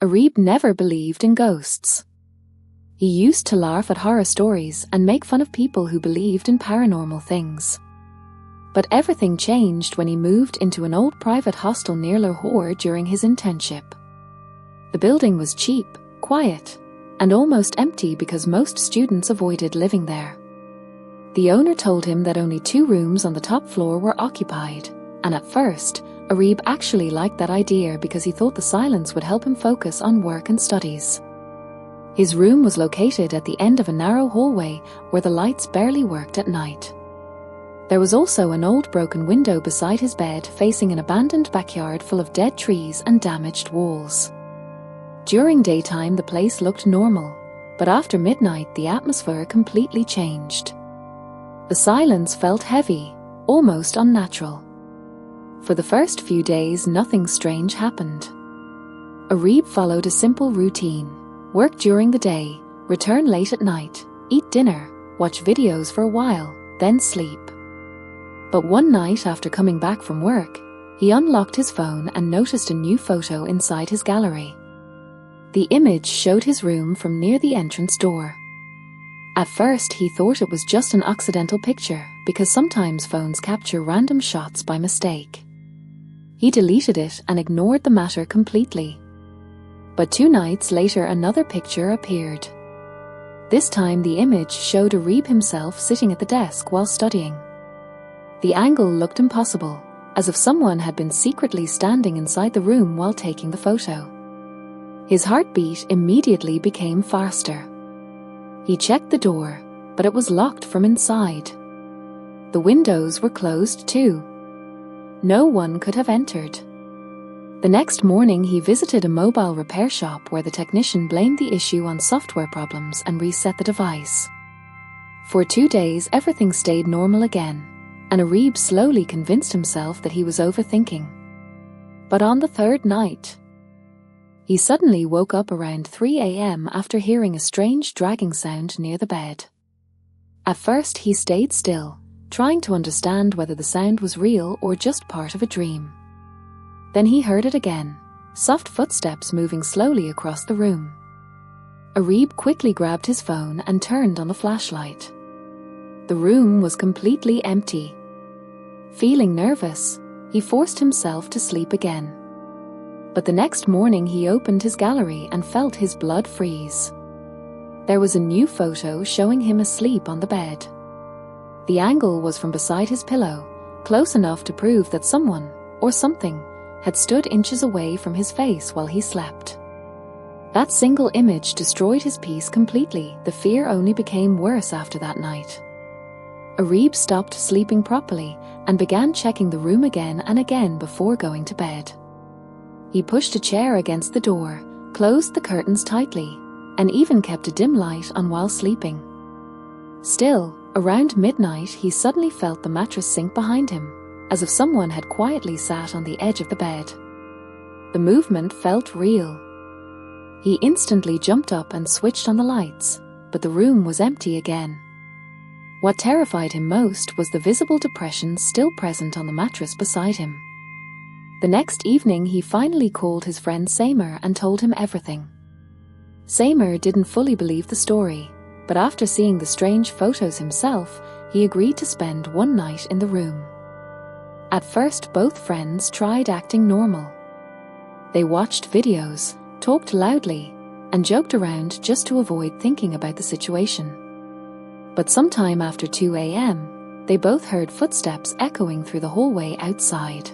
Arib never believed in ghosts. He used to laugh at horror stories and make fun of people who believed in paranormal things. But everything changed when he moved into an old private hostel near Lahore during his internship. The building was cheap, quiet, and almost empty because most students avoided living there. The owner told him that only 2 rooms on the top floor were occupied, and at first, Arib actually liked that idea because he thought the silence would help him focus on work and studies. His room was located at the end of a narrow hallway where the lights barely worked at night. There was also an old broken window beside his bed facing an abandoned backyard full of dead trees and damaged walls. During daytime the place looked normal, but after midnight the atmosphere completely changed. The silence felt heavy, almost unnatural. For the first few days nothing strange happened. Arib followed a simple routine. Work during the day, return late at night, eat dinner, watch videos for a while, then sleep. But one night after coming back from work, he unlocked his phone and noticed a new photo inside his gallery. The image showed his room from near the entrance door. At first he thought it was just an accidental picture because sometimes phones capture random shots by mistake. He deleted it and ignored the matter completely. But 2 nights later another picture appeared. This time the image showed Arib himself sitting at the desk while studying. The angle looked impossible, as if someone had been secretly standing inside the room while taking the photo. His heartbeat immediately became faster. He checked the door, but it was locked from inside. The windows were closed too. No one could have entered. The next morning he visited a mobile repair shop where the technician blamed the issue on software problems and reset the device. For 2 days everything stayed normal again, and Arib slowly convinced himself that he was overthinking. But on the 3rd night, he suddenly woke up around 3 a.m. after hearing a strange dragging sound near the bed. At first he stayed still, trying to understand whether the sound was real or just part of a dream. Then he heard it again, soft footsteps moving slowly across the room. Arib quickly grabbed his phone and turned on the flashlight. The room was completely empty. Feeling nervous, he forced himself to sleep again. But the next morning he opened his gallery and felt his blood freeze. There was a new photo showing him asleep on the bed. The angle was from beside his pillow, close enough to prove that someone, or something, had stood inches away from his face while he slept. That single image destroyed his peace completely. The fear only became worse after that night. Arib stopped sleeping properly and began checking the room again and again before going to bed. He pushed a chair against the door, closed the curtains tightly, and even kept a dim light on while sleeping. Still, around midnight he suddenly felt the mattress sink behind him, as if someone had quietly sat on the edge of the bed. The movement felt real. He instantly jumped up and switched on the lights, but the room was empty again. What terrified him most was the visible depression still present on the mattress beside him. The next evening he finally called his friend Samer and told him everything. Samer didn't fully believe the story, but after seeing the strange photos himself, he agreed to spend 1 night in the room. At first both friends tried acting normal. They watched videos, talked loudly, and joked around just to avoid thinking about the situation. But sometime after 2 a.m., they both heard footsteps echoing through the hallway outside.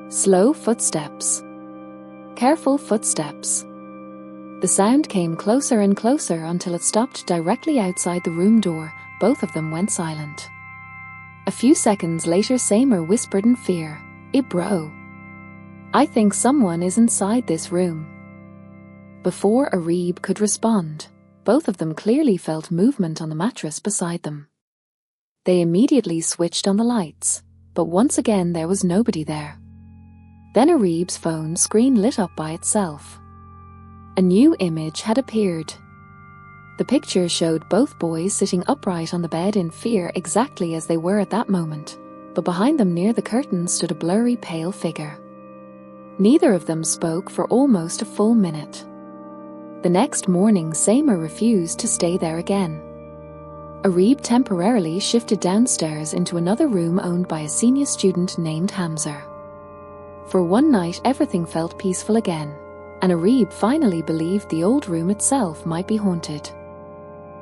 Slow footsteps. Careful footsteps. The sound came closer and closer until it stopped directly outside the room door. Both of them went silent. A few seconds later Samer whispered in fear, "Bro, I think someone is inside this room." Before Arib could respond, both of them clearly felt movement on the mattress beside them. They immediately switched on the lights, but once again there was nobody there. Then Arib's phone screen lit up by itself. A new image had appeared. The picture showed both boys sitting upright on the bed in fear exactly as they were at that moment, but behind them near the curtain stood a blurry pale figure. Neither of them spoke for almost a full minute. The next morning, Seymour refused to stay there again. Arib temporarily shifted downstairs into another room owned by a senior student named Hamza. For one night, everything felt peaceful again, and Arib finally believed the old room itself might be haunted.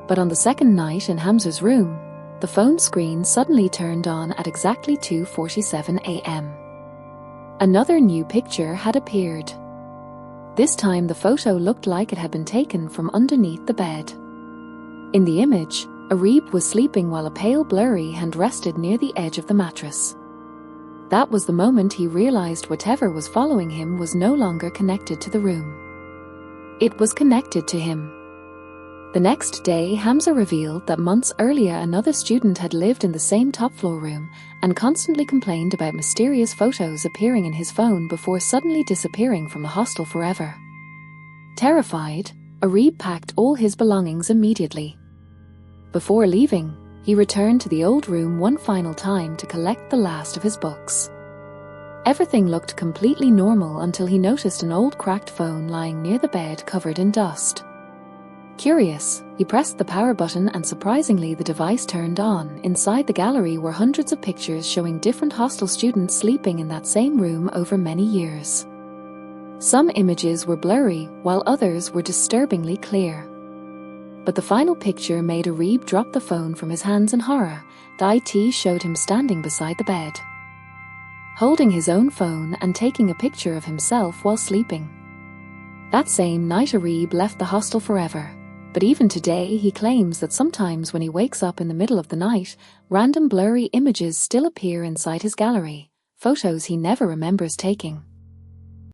But on the second night in Hamza's room, the phone screen suddenly turned on at exactly 2:47 a.m. Another new picture had appeared. This time the photo looked like it had been taken from underneath the bed. In the image, Arib was sleeping while a pale blurry hand rested near the edge of the mattress. That was the moment he realized whatever was following him was no longer connected to the room. It was connected to him. The next day, Hamza revealed that months earlier another student had lived in the same top-floor room and constantly complained about mysterious photos appearing in his phone before suddenly disappearing from the hostel forever. Terrified, Arib packed all his belongings immediately. Before leaving, he returned to the old room one final time to collect the last of his books. Everything looked completely normal until he noticed an old cracked phone lying near the bed covered in dust. Curious, he pressed the power button and surprisingly the device turned on. Inside the gallery were hundreds of pictures showing different hostel students sleeping in that same room over many years. Some images were blurry, while others were disturbingly clear. But the final picture made Arib drop the phone from his hands in horror. The IT showed him standing beside the bed, holding his own phone and taking a picture of himself while sleeping. That same night Arib left the hostel forever. But even today he claims that sometimes when he wakes up in the middle of the night, random blurry images still appear inside his gallery, photos he never remembers taking.